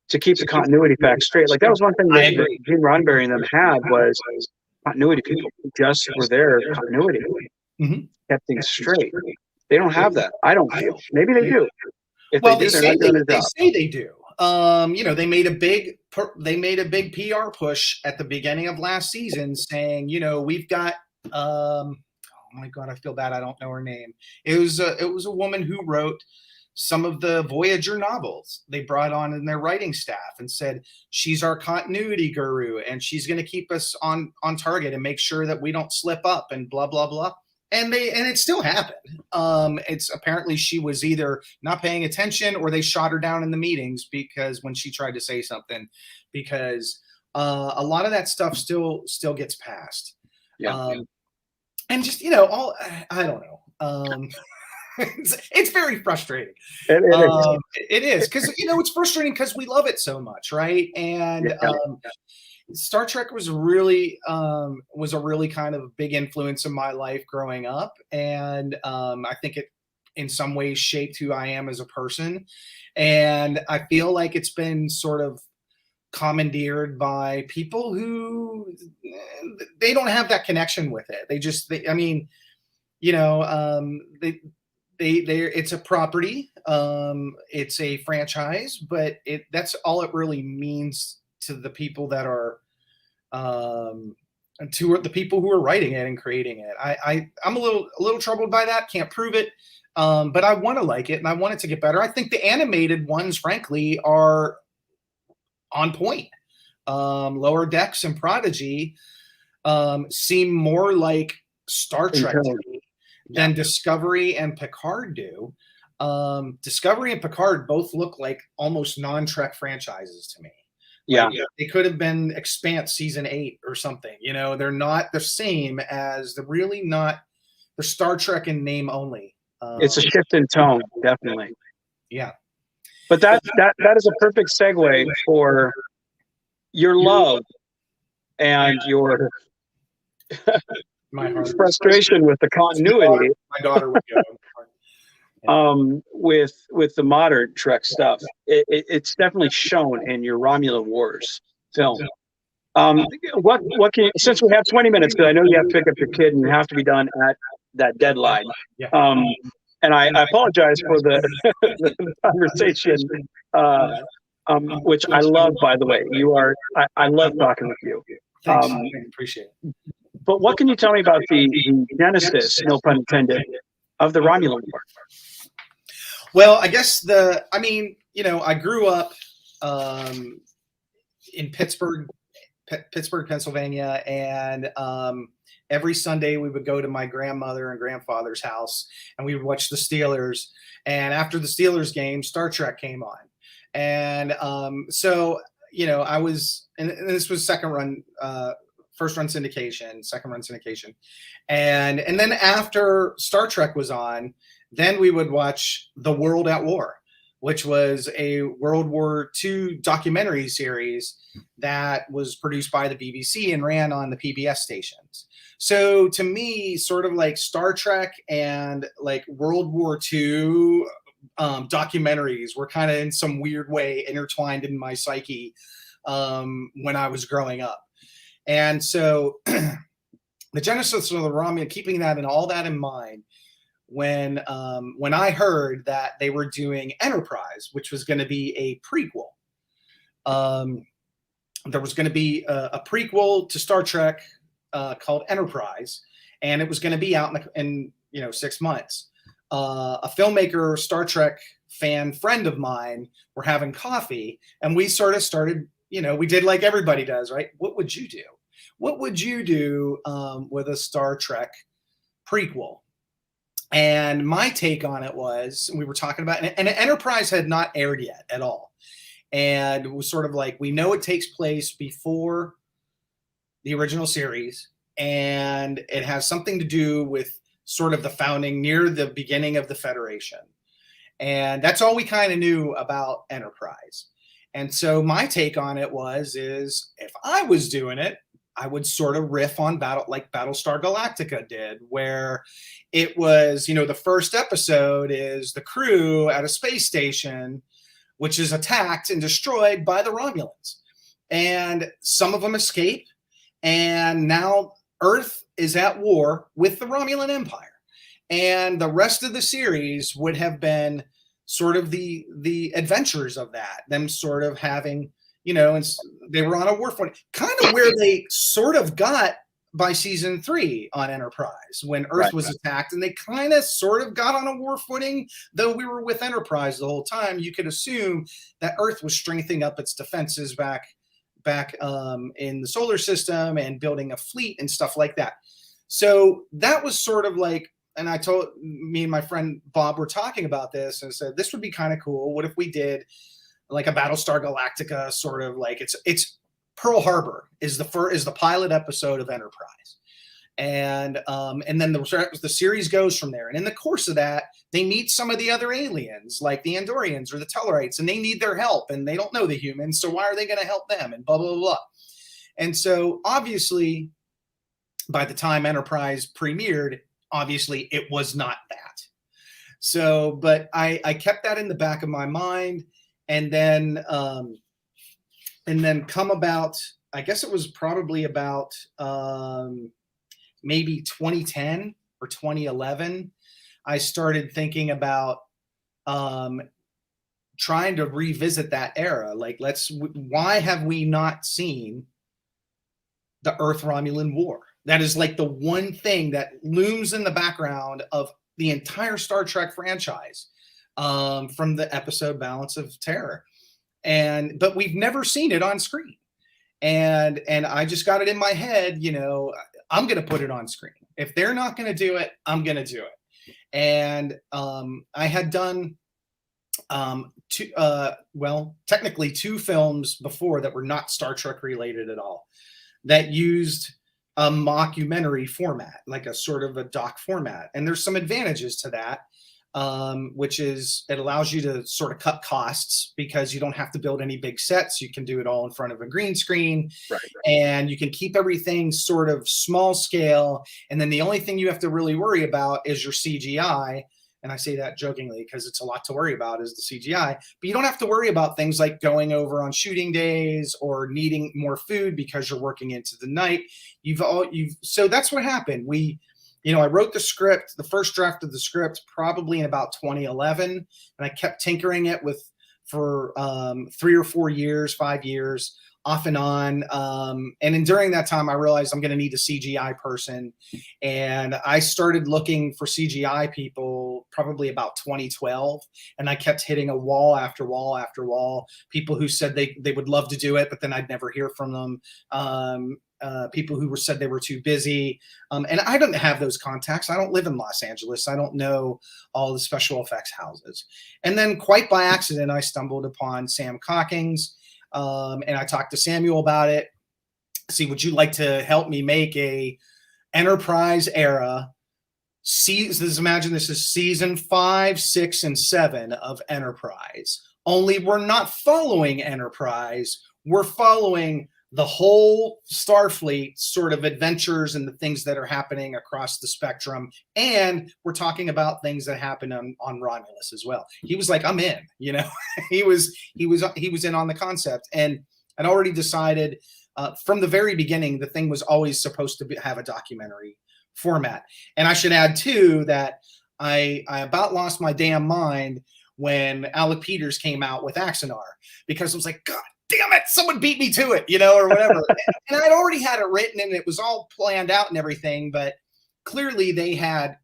to keep the continuity facts straight. Like, that was one thing that Gene Roddenberry and them had, was continuity people who just were there, continuity, kept things straight. They don't have that. I don't feel. Maybe they do. If Well, they do, they're not doing their job. They say they do. They made a big PR push at the beginning of last season saying, we've got oh my God, I feel bad. I don't know her name. It was a woman who wrote some of the Voyager novels. They brought on in their writing staff and said, she's our continuity guru and she's going to keep us on target and make sure that we don't slip up and blah, blah, blah. And it still happened. It's apparently she was either not paying attention or they shot her down in the meetings because when she tried to say something, because a lot of that stuff still gets passed. Yeah. And just, I don't know. It's very frustrating. It is because it's frustrating because we love it so much, right? And Star Trek was really a really kind of big influence in my life growing up, and I think it in some ways shaped who I am as a person. And I feel like it's been sort of commandeered by people who they don't have that connection with it. It's a property, it's a franchise, but that's all it really means to the people that are to the people who are writing it and creating it. I'm a little troubled by that. Can't prove it, but I want to like it and I want it to get better. I think the animated ones, frankly, are on point. Lower Decks and Prodigy seem more like Star Trek to me than Discovery and Picard do. Discovery and Picard both look like almost non-Trek franchises to me. Yeah. Like, they could have been Expanse season 8 or something. They're not the same as they're Star Trek in name only. It's a shift in tone, definitely. Yeah. But that is a perfect segue for your love and your frustration with the continuity. My daughter would go. With the modern Trek stuff, it's definitely shown in your Romulan Wars film. What can you, since we have 20 minutes, because I know you have to pick up your kid and you have to be done at that deadline. And I apologize for the conversation, which I love, by the way. I love talking with you. Thanks. I appreciate it. But what can you tell me about the genesis, no pun intended, of the Romulan War? Well, I guess I grew up in Pittsburgh, Pennsylvania, and every Sunday we would go to my grandmother and grandfather's house and we would watch the Steelers. And after the Steelers game, Star Trek came on. And I was, and this was first run syndication, second run syndication. And then after Star Trek was on, then we would watch The World at War, which was a World War II documentary series that was produced by the BBC and ran on the PBS stations. So to me, sort of like Star Trek and like World War II documentaries were kind of in some weird way intertwined in my psyche when I was growing up. And so the genesis of the Romulan, keeping that and all that in mind, when I heard that they were doing Enterprise, which was going to be a prequel, there was going to be a prequel to Star Trek called Enterprise, and it was going to be out in 6 months. A filmmaker, Star Trek fan friend of mine, were having coffee, and we sort of started, we did like everybody does, right? What would you do? What would you do with a Star Trek prequel? And my take on it was, we were talking about, and Enterprise had not aired yet at all. And it was sort of like, we know it takes place before the original series, and it has something to do with sort of the founding near the beginning of the Federation. And that's all we kind of knew about Enterprise. And so my take on it is if I was doing it, I would sort of riff on like Battlestar Galactica did, where it was, the first episode is the crew at a space station, which is attacked and destroyed by the Romulans. And some of them escape. And now Earth is at war with the Romulan Empire. And the rest of the series would have been sort of the adventures of that, them sort of having, and they were on a war footing, kind of where they sort of got by season 3 on Enterprise, when Earth was attacked, and they kind of sort of got on a war footing. Though we were with Enterprise the whole time, you could assume that Earth was strengthening up its defenses back in the solar system and building a fleet and stuff like that. So that was sort of like, and I told, me and my friend Bob were talking about this, and said, this would be kind of cool. What if we did like a Battlestar Galactica, sort of like, it's Pearl Harbor is the pilot episode of Enterprise. And then the series goes from there. And in the course of that, they meet some of the other aliens, like the Andorians or the Tellarites, and they need their help, and they don't know the humans. So why are they going to help them? And blah, blah, blah. And so obviously, by the time Enterprise premiered, obviously it was not that. So, but I kept that in the back of my mind. And then come about, I guess it was probably about maybe 2010 or 2011, I started thinking about trying to revisit that era. Like, why have we not seen the Earth-Romulan War? That is like the one thing that looms in the background of the entire Star Trek franchise, from the episode Balance of Terror. But we've never seen it on screen. And I just got it in my head, I'm going to put it on screen. If they're not going to do it, I'm going to do it. And I had done technically 2 films before that were not Star Trek related at all, that used a mockumentary format, like a sort of a doc format. And there's some advantages to that. Which is, it allows you to sort of cut costs, because you don't have to build any big sets. You can do it all in front of a green screen, and you can keep everything sort of small scale. And then the only thing you have to really worry about is your CGI. And I say that jokingly, because it's a lot to worry about, is the CGI. But you don't have to worry about things like going over on shooting days or needing more food because you're working into the night. So that's what happened. I wrote the script, the first draft of the script, probably in about 2011, and I kept tinkering it for 3 or 4 years, 5 years, off and on. And during that time, I realized I'm going to need a CGI person, and I started looking for CGI people probably about 2012, and I kept hitting a wall after wall after wall. People who said they would love to do it, but then I'd never hear from them. People who said they were too busy. And I don't have those contacts. I don't live in Los Angeles. I don't know all the special effects houses. And then quite by accident, I stumbled upon Sam Cockings, and I talked to Samuel about it. See, would you like to help me make a Enterprise era? Imagine this is season 5, 6, and 7 of Enterprise. Only we're not following Enterprise. We're following the whole Starfleet sort of adventures and the things that are happening across the spectrum. And we're talking about things that happen on Romulus as well. He was like, I'm in, you know, he was in on the concept. And I'd already decided from the very beginning, the thing was always supposed to have a documentary format. And I should add too, that I about lost my damn mind when Alec Peters came out with Axanar, because I was like, God damn it, someone beat me to it, you know, or whatever. And I'd already had it written and it was all planned out and everything, but clearly they had,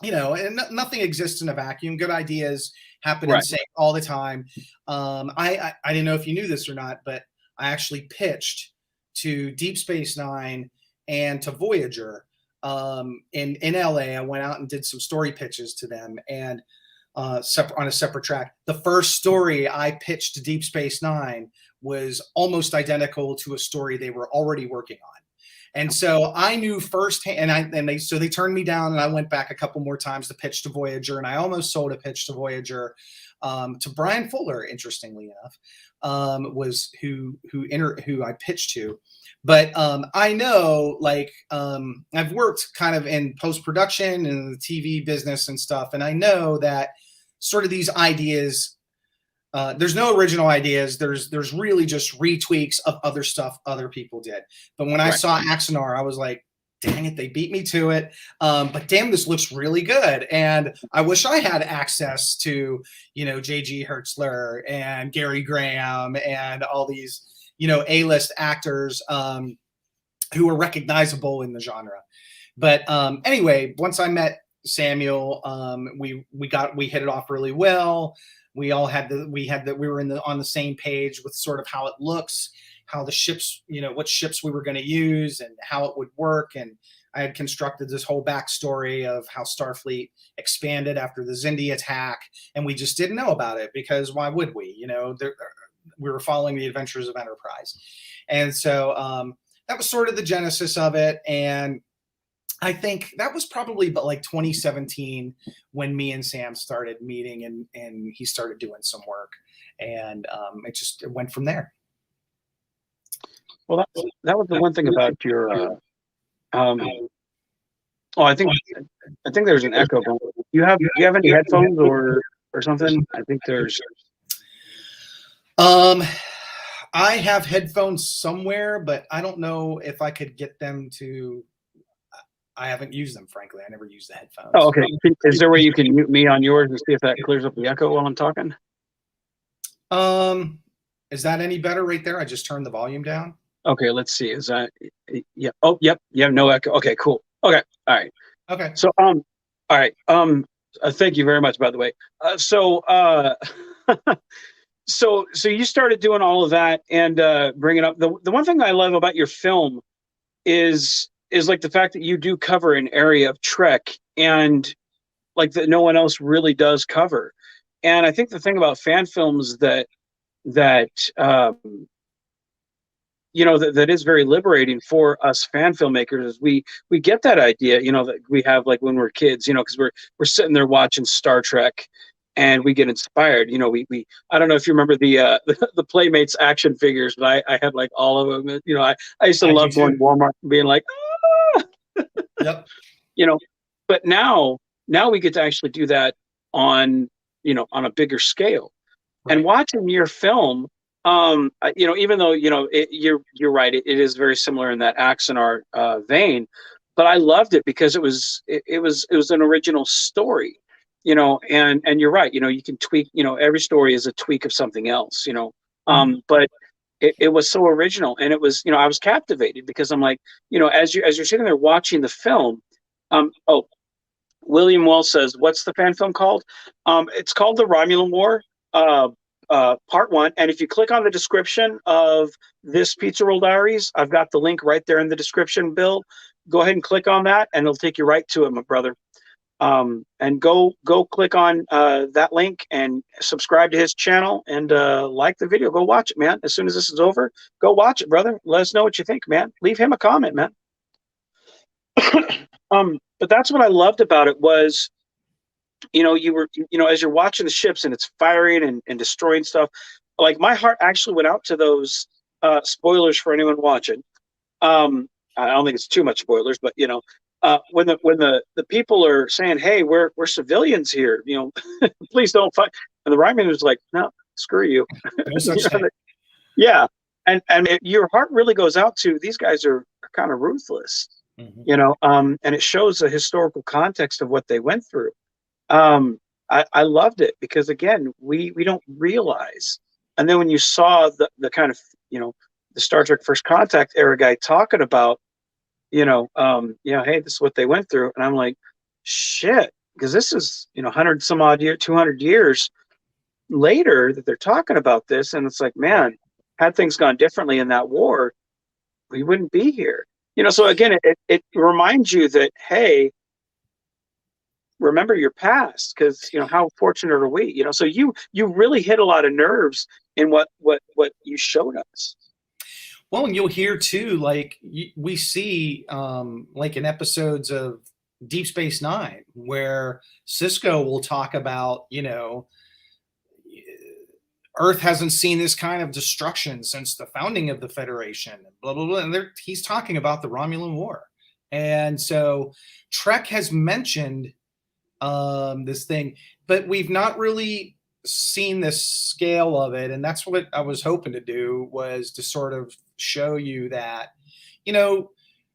you know, and nothing exists in a vacuum. Good ideas happen in sync all the time. I didn't know if you knew this or not, but I actually pitched to Deep Space Nine and to Voyager in LA. I went out and did some story pitches to them, and on a separate track. The first story I pitched to Deep Space Nine was almost identical to a story they were already working on. And so I knew firsthand, and they turned me down, and I went back a couple more times to pitch to Voyager, and I almost sold a pitch to Voyager to Brian Fuller, interestingly enough, was who I pitched to. But I know, like, I've worked kind of in post-production and the TV business and stuff, and I know that sort of these ideas, there's no original ideas. There's really just retweaks of other stuff other people did. But when I saw Axanar, I was like, dang it, they beat me to it. But damn, this looks really good. And I wish I had access to, you know, J.G. Hertzler and Gary Graham and all these, you know, A-list actors who are recognizable in the genre. But anyway, once I met Samuel, we hit it off really well. We were on the same page with sort of how it looks, how the ships, you know, what ships we were going to use and how it would work. And I had constructed this whole backstory of how Starfleet expanded after the Xindi attack, and we just didn't know about it because why would we? You know, we were following the adventures of Enterprise. And so that was sort of the genesis of it. And I think that was probably about like 2017 when me and Sam started meeting, and he started doing some work, and it went from there. Well, that was the one thing about your. I think there's an echo. Do you have any headphones or something? I think there's. I have headphones somewhere, but I don't know if I could get them to. I haven't used them, frankly. I never use the headphones. Oh, okay. Is there a way you can mute me on yours and see if that clears up the echo while I'm talking? Is that any better right there? I just turned the volume down. Okay, let's see. Is that, yeah. Oh, yep. You have no echo. Okay, cool. Okay. All right. Okay. So, all right. Thank you very much, by the way. So you started doing all of that and bringing up the one thing I love about your film is like the fact that you do cover an area of Trek and like that no one else really does cover. And I think the thing about fan films that you know, that is very liberating for us fan filmmakers is we get that idea, you know, that we have like when we're kids, you know, because we're sitting there watching Star Trek and we get inspired. You know, we I don't know if you remember the Playmates action figures, but I had like all of them. You know, I used to love going to Walmart and being like, ah! Yep. You know, but now we get to actually do that on, you know, on a bigger scale. Right. And watching your film, you know, even though, you know, you're right, it is very similar in that Axanar vein, but I loved it because it was an original story, you know, and you're right, you know, you can tweak, you know, every story is a tweak of something else, you know, but it was so original, and it was, you know, I was captivated because I'm like, you know, as you're sitting there watching the film, William Wells says, what's the fan film called? It's called The Romulan War. Part 1, and if you click on the description of this Pizza Roll Diaries, I've got the link right there in the description, Bill. Go ahead and click on that and it'll take you right to it, my brother. And go click on that link and subscribe to his channel and like the video. Go watch it, man. As soon as this is over, go watch it, brother. Let us know what you think, man. Leave him a comment, man. But that's what I loved about it was, you know, as you're watching the ships and it's firing and destroying stuff, like my heart actually went out to those spoilers for anyone watching. I don't think it's too much spoilers, but when the people are saying, "Hey, we're civilians here," please don't fight, and the Ryman was like, "No, screw you." No You such thing. yeah, your heart really goes out to these guys are kind of ruthless, Mhm. and it shows a historical context of what they went through. I loved it because again, we don't realize, and then when you saw the kind of the Star Trek First Contact era guy talking about hey, this is what they went through, and I'm like, shit, because this is 100 some odd year, 200 years later that they're talking about this, and it's like, Right. man, had things gone differently in that war, we wouldn't be here. So again, it reminds you that, hey, remember your past, because how fortunate are we? So you really hit a lot of nerves in what you showed us. Well, and you'll hear too, like we see, like in episodes of Deep Space Nine, where Cisco will talk about, Earth hasn't seen this kind of destruction since the founding of the Federation, and blah blah blah. And he's talking about the Romulan War, and so Trek has mentioned this thing, but we've not really seen the scale of it. And that's what I was hoping to do, was to sort of show you that,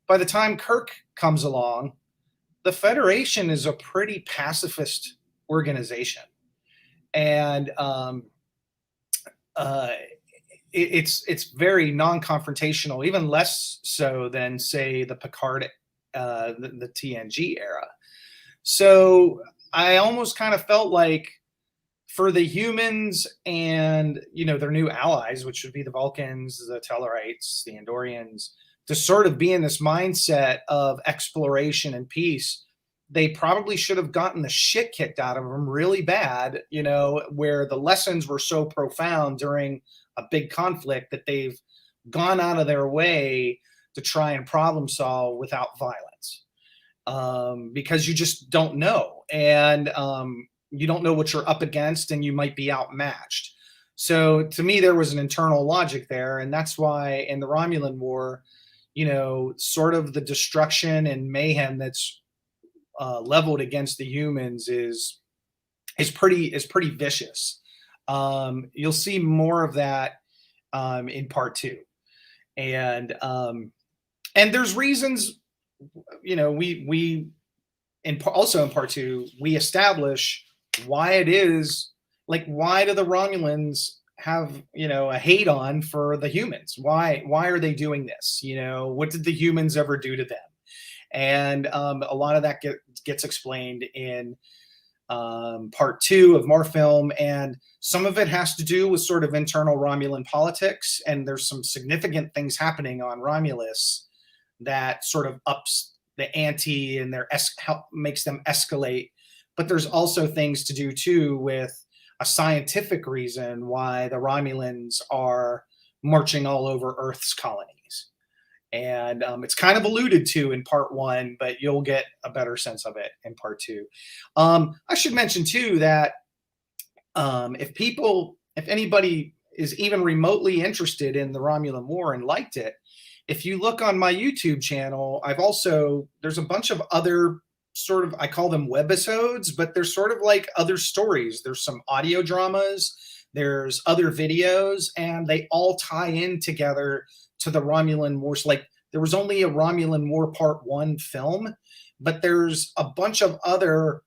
by the time Kirk comes along, the Federation is a pretty pacifist organization. And uh, it's very non-confrontational, even less so than, say, the Picard, the TNG era. So I almost kind of felt like, for the humans and their new allies, which would be the Vulcans, the Tellarites, the Andorians, to sort of be in this mindset of exploration and peace, they probably should have gotten the shit kicked out of them really bad, where the lessons were so profound during a big conflict that they've gone out of their way to try and problem solve without violence, because you just don't know. And you don't know what you're up against, and you might be outmatched. So to me, there was an internal logic there. And that's why in the Romulan War, sort of the destruction and mayhem that's leveled against the humans is pretty vicious. You'll see more of that in part two. And there's reasons, we also in part two, we establish why it is, like, why do the Romulans have a hate on for the humans? Why are they doing this? What did the humans ever do to them? And a lot of that gets explained in part two of more film, and some of it has to do with sort of internal Romulan politics, and there's some significant things happening on Romulus that sort of ups the ante and makes them escalate. But there's also things to do too with a scientific reason why the Romulans are marching all over Earth's colonies. And it's kind of alluded to in part one, but you'll get a better sense of it in part two. I should mention too that if anybody is even remotely interested in the Romulan War and liked it, if you look on my YouTube channel, there's a bunch of other sort of, I call them webisodes, but they're sort of like other stories. There's some audio dramas, there's other videos, and they all tie in together to the Romulan Wars. Like, there was only a Romulan War Part 1 film, but there's a bunch of other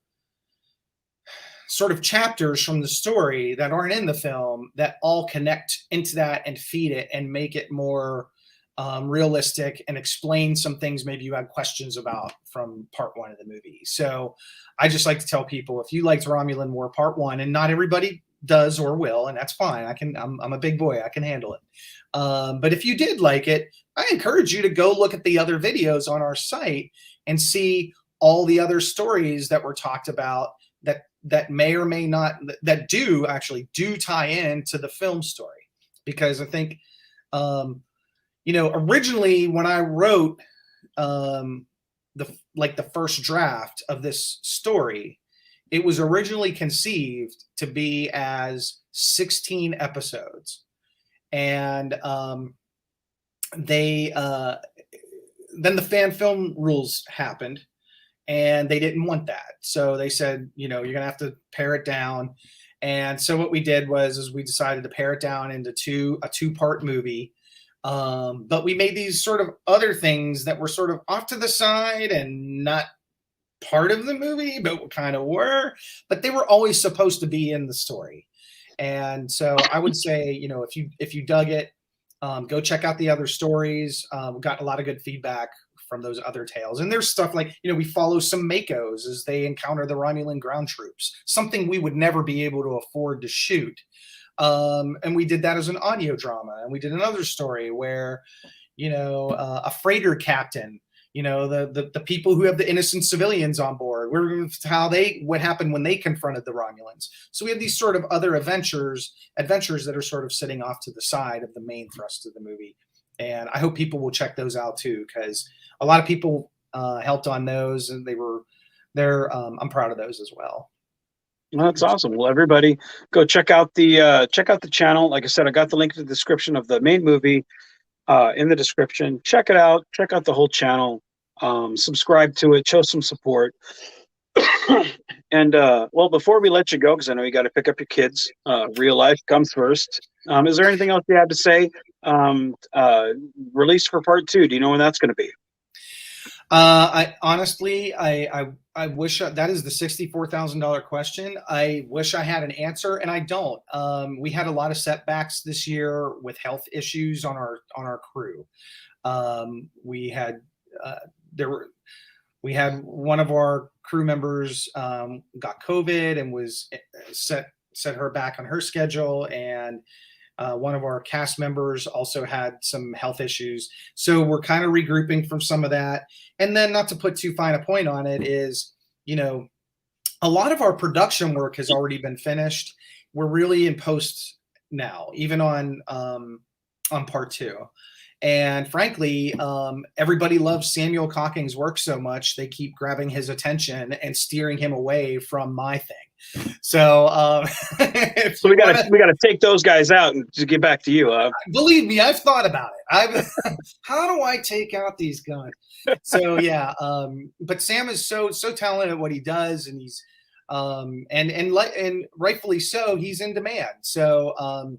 sort of chapters from the story that aren't in the film that all connect into that and feed it and make it more realistic and explain some things maybe you had questions about from part one of the movie. So I just like to tell people, if you liked Romulan War Part 1, and not everybody does or will, and that's fine. I'm a big boy. I can handle it. But if you did like it, I encourage you to go look at the other videos on our site and see all the other stories that were talked about that may or may not, that do tie in to the film story. Because I think, originally when I wrote the first draft of this story, it was originally conceived to be as 16 episodes. And they then the fan film rules happened, and they didn't want that. So they said, you know, you're gonna have to pare it down. And so what we did was is we decided to pare it down into a two-part movie. But we made these sort of other things that were sort of off to the side and not part of the movie, but kind of were. But they were always supposed to be in the story. And so I would say, you know, if you dug it, go check out the other stories. We got a lot of good feedback from those other tales. And there's stuff like, you know, we follow some Makos as they encounter the Romulan ground troops, something we would never be able to afford to shoot. And we did that as an audio drama. And we did another story where, you know, a freighter captain, you know, the people who have the innocent civilians on board, what happened when they confronted the Romulans. So we have these sort of other adventures that are sort of sitting off to the side of the main thrust of the movie. And I hope people will check those out too, because a lot of people helped on those, and I'm proud of those as well. Well, that's awesome. Well, everybody, go check out the channel. Like I said, I got the link to the description of the main movie in the description. Check it out. Check out the whole channel. Subscribe to it. Show some support. And well, before we let you go, because I know you got to pick up your kids, real life comes first. Is there anything else you have to say? Release for part 2. Do you know when that's going to be? I honestly, I wish that is the $64,000 question. I wish I had an answer, and I don't. We had a lot of setbacks this year with health issues on our crew. We had we had one of our crew members got COVID and was set her back on her schedule, and one of our cast members also had some health issues. So we're kind of regrouping from some of that. And then, not to put too fine a point on it, is, you know, a lot of our production work has already been finished. We're really in post now, even on part 2. And frankly, everybody loves Samuel Cocking's work so much, they keep grabbing his attention and steering him away from my thing. So, so we gotta take those guys out and just get back to you. Believe me, I've thought about it. How do I take out these guys? So yeah, but Sam is so talented at what he does, and he's and rightfully so, he's in demand. So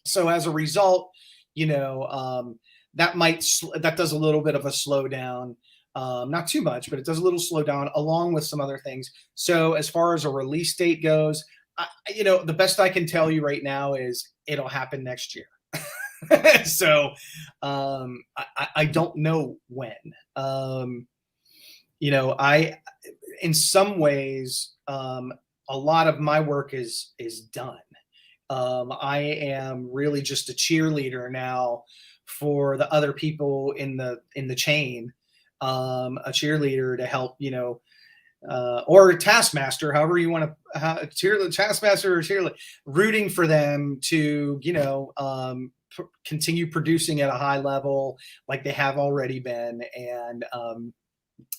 so as a result, you know, that does a little bit of a slowdown. Not too much, but it does a little slowdown along with some other things. So as far as a release date goes, you know, the best I can tell you right now is it'll happen next year. So I don't know when. You know, in some ways, a lot of my work is done. I am really just a cheerleader now for the other people in the chain, a cheerleader to help, you know, or a taskmaster, however you want to, taskmaster or cheerleader, rooting for them to, you know, continue producing at a high level like they have already been, and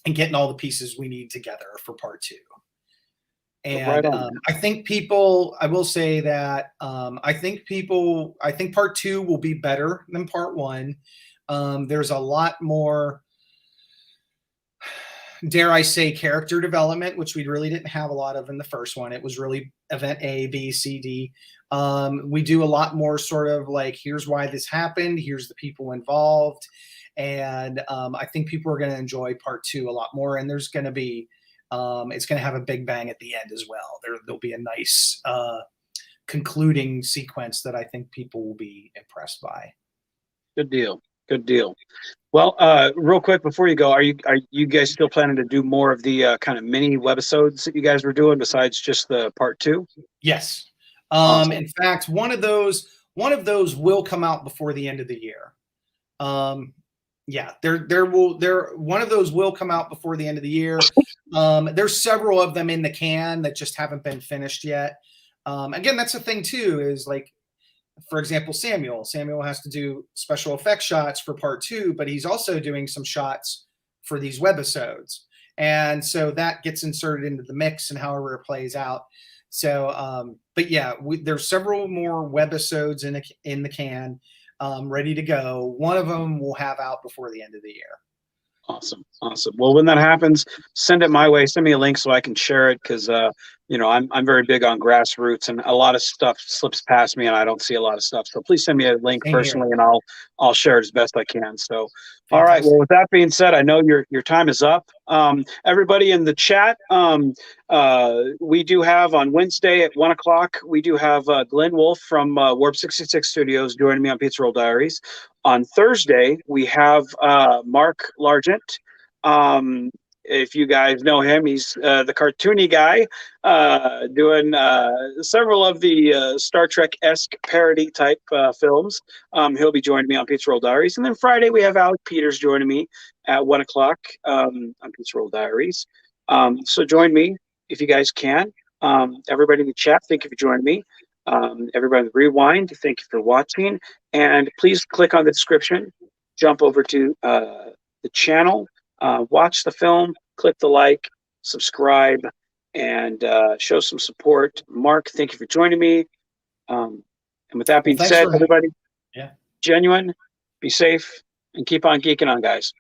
getting all the pieces we need together for part 2. And I think I will say that I think part 2 will be better than part 1. There's a lot more, dare I say, character development, which we really didn't have a lot of in the first one. It was really event A, B, C, D. We do a lot more sort of like, here's why this happened, here's the people involved. And I think people are going to enjoy part 2 a lot more. And there's going to be, it's going to have a big bang at the end as well. There'll be a nice concluding sequence that I think people will be impressed by. Good deal. Good deal. Well, real quick before you go, are you guys still planning to do more of the kind of mini webisodes that you guys were doing besides just the part 2? Yes. Awesome. In fact, one of those will come out before the end of the year. Yeah, one of those will come out before the end of the year. There's several of them in the can that just haven't been finished yet. Again, that's the thing too, is like, for example, Samuel has to do special effects shots for part 2, but he's also doing some shots for these webisodes. And so that gets inserted into the mix and however it plays out. So, but yeah, there's several more webisodes in the can. ready to go. One of them we'll have out before the end of the year. Awesome. Well, when that happens, send it my way. Send me a link so I can share it because I'm very big on grassroots, and a lot of stuff slips past me, and I don't see a lot of stuff. So please send me a link Same personally, here. and I'll share it as best I can. So, all right. Fantastic. Well, with that being said, I know your time is up. Everybody in the chat, we do have on Wednesday at 1 o'clock. We do have Glenn Wolf from Warp 66 Studios joining me on Pizza Roll Diaries. On Thursday, we have Mark Largent. If you guys know him, he's the cartoony guy doing several of the Star Trek-esque parody type films. He'll be joining me on Pizza Roll Diaries. And then Friday, we have Alec Peters joining me at 1 o'clock on Pizza Roll Diaries. So join me if you guys can. Everybody in the chat, thank you for joining me. Everybody in the rewind, thank you for watching. And please click on the description, jump over to the channel, watch the film, click the like, subscribe, and show some support. Mark, thank you for joining me. And with that being Thanks said, for everybody, yeah. genuine, be safe, and keep on geeking on, guys.